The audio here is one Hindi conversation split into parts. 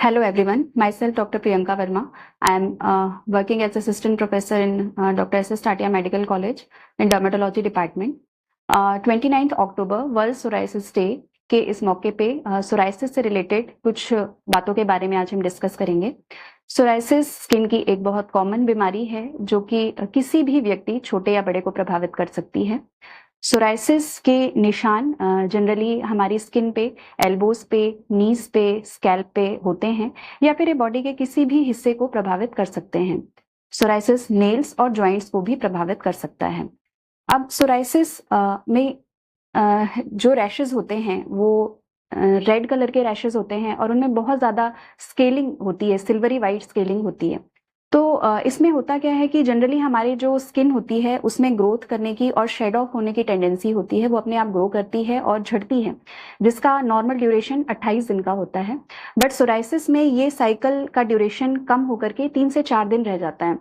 Hello everyone, myself Dr. Priyanka Verma. I am working as assistant professor in Dr. S.S. Tatia Medical College in Dermatology Department. 29th October world psoriasis day के इस मौके पे सोराइसिस से रिलेटेड कुछ बातों के बारे में आज हम डिस्कस करेंगे। सोराइसिस स्किन की एक बहुत कॉमन बीमारी है जो कि किसी भी व्यक्ति छोटे या बड़े को प्रभावित कर सकती है। सोराइसिस के निशान जनरली हमारी स्किन पे, एल्बोज पे, नीज पे, स्कैल्प पे होते हैं या फिर ये बॉडी के किसी भी हिस्से को प्रभावित कर सकते हैं। सोराइसिस नेल्स और जॉइंट्स को भी प्रभावित कर सकता है। अब सोराइसिस में जो रैशेज होते हैं वो रेड कलर के रैशेज होते हैं और उनमें बहुत ज़्यादा स्केलिंग होती है, सिल्वरी वाइट स्केलिंग होती है। तो इसमें होता क्या है कि जनरली हमारी जो स्किन होती है उसमें ग्रोथ करने की और शेड ऑफ होने की टेंडेंसी होती है, वो अपने आप ग्रो करती है और झड़ती है, जिसका नॉर्मल ड्यूरेशन 28 दिन का होता है। बट सोराइसिस में ये साइकिल का ड्यूरेशन कम होकर के 3 से 4 दिन रह जाता है,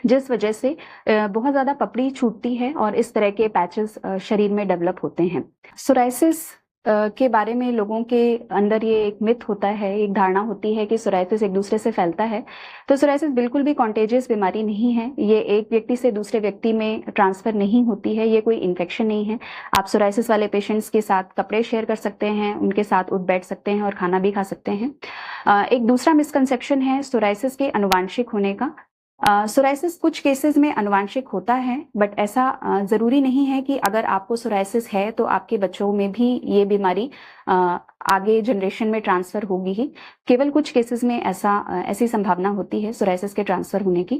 जिस वजह से बहुत ज़्यादा पपड़ी छूटती है और इस तरह के पैचेस शरीर में डेवलप होते हैं। सोराइसिस के बारे में लोगों के अंदर ये एक मिथ होता है, एक धारणा होती है कि सोराइसिस एक दूसरे से फैलता है। तो सोराइसिस बिल्कुल भी कॉन्टेजियस बीमारी नहीं है, ये एक व्यक्ति से दूसरे व्यक्ति में ट्रांसफर नहीं होती है, ये कोई इन्फेक्शन नहीं है। आप सोराइसिस वाले पेशेंट्स के साथ कपड़े शेयर कर सकते हैं, उनके साथ उठ बैठ सकते हैं और खाना भी खा सकते हैं। एक दूसरा मिसकंसेप्शन है सोराइसिस के आनुवांशिक होने का। सोराइसिस कुछ केसेस में आनुवांशिक होता है, बट ऐसा ज़रूरी नहीं है कि अगर आपको सोराइसिस है तो आपके बच्चों में भी ये बीमारी आगे जनरेशन में ट्रांसफ़र होगी ही। केवल कुछ केसेस में ऐसी संभावना होती है सोराइसिस के ट्रांसफ़र होने की।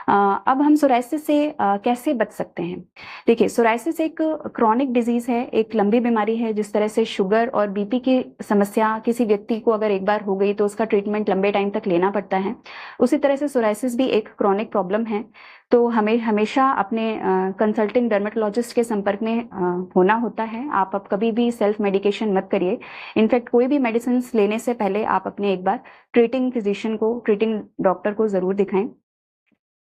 अब हम सोराइसिस से कैसे बच सकते हैं? देखिए, सोराइसिस एक क्रॉनिक डिजीज़ है, एक लंबी बीमारी है। जिस तरह से शुगर और बीपी की समस्या किसी व्यक्ति को अगर एक बार हो गई तो उसका ट्रीटमेंट लंबे टाइम तक लेना पड़ता है, उसी तरह से सोराइसिस भी एक क्रॉनिक प्रॉब्लम है। तो हमें हमेशा अपने कंसल्टिंग डर्मेटोलॉजिस्ट के संपर्क में होना होता है। आप अब कभी भी सेल्फ मेडिकेशन मत करिए। इनफैक्ट कोई भी मेडिसिन लेने से पहले आप अपने एक बार ट्रीटिंग फिजिशियन को, ट्रीटिंग डॉक्टर को ज़रूर दिखाएं।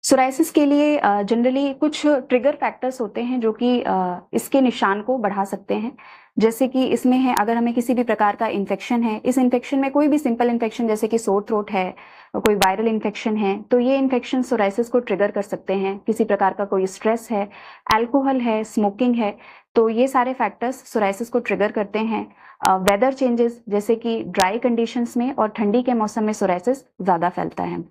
सोराइसिस के लिए जनरली कुछ ट्रिगर फैक्टर्स होते हैं जो कि इसके निशान को बढ़ा सकते हैं। जैसे कि इसमें है, अगर हमें किसी भी प्रकार का इन्फेक्शन है, इस इन्फेक्शन में कोई भी सिंपल इन्फेक्शन जैसे कि सोर थ्रोट है, कोई वायरल इन्फेक्शन है, तो ये इन्फेक्शन सोराइसिस को ट्रिगर कर सकते हैं। किसी प्रकार का कोई स्ट्रेस है, अल्कोहल है, स्मोकिंग है, तो ये सारे फैक्टर्स सोराइसिस को ट्रिगर करते हैं। वेदर चेंजेस जैसे कि ड्राई कंडीशंस में और ठंडी के मौसम में सोराइसिस ज़्यादा फैलता है।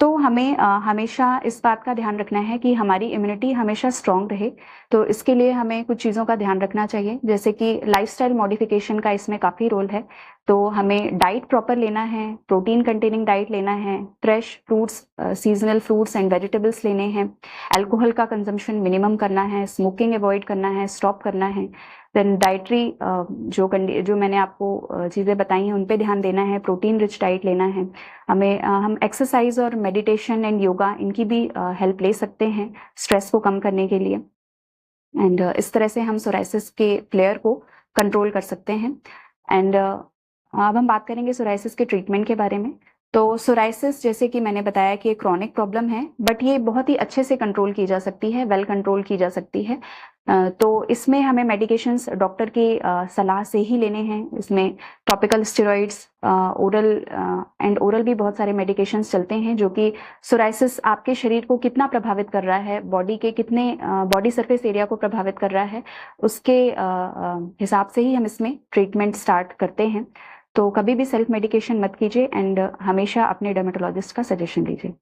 तो हमें हमेशा इस बात का ध्यान रखना है कि हमारी इम्यूनिटी हमेशा स्ट्रांग रहे। तो इसके लिए हमें कुछ चीज़ों का ध्यान रखना चाहिए, जैसे कि लाइफस्टाइल मॉडिफिकेशन का इसमें काफ़ी रोल है। तो हमें डाइट प्रॉपर लेना है, प्रोटीन कंटेनिंग डाइट लेना है, fresh fruits, seasonal fruits and vegetables लेने हैं, अल्कोहल का कंजम्पशन मिनिमम करना है, स्मोकिंग अवॉइड करना है, स्टॉप करना है। देन डाइटरी जो मैंने आपको चीज़ें बताई हैं उन पे ध्यान देना है, प्रोटीन रिच डाइट लेना है। हम एक्सरसाइज और मेडिटेशन एंड योगा इनकी भी हेल्प ले सकते हैं स्ट्रेस को कम करने के लिए। एंड इस तरह से हम सोराइसिस के फ्लेयर को कंट्रोल कर सकते हैं। एंड अब हम बात करेंगे सोराइसिस के ट्रीटमेंट के बारे में। तो सोराइसिस, जैसे कि मैंने बताया कि एक क्रॉनिक प्रॉब्लम है, बट ये बहुत ही अच्छे से कंट्रोल की जा सकती है, वेल कंट्रोल की जा सकती है। तो इसमें हमें मेडिकेशंस डॉक्टर की सलाह से ही लेने हैं। इसमें टॉपिकल स्टेरॉइड्स, ओरल भी बहुत सारे मेडिकेशंस चलते हैं जो कि सोराइसिस आपके शरीर को कितना प्रभावित कर रहा है, बॉडी के कितने बॉडी सरफेस एरिया को प्रभावित कर रहा है, उसके हिसाब से ही हम इसमें ट्रीटमेंट स्टार्ट करते हैं। तो कभी भी सेल्फ मेडिकेशन मत कीजिए एंड हमेशा अपने डर्मेटोलॉजिस्ट का सजेशन लीजिए।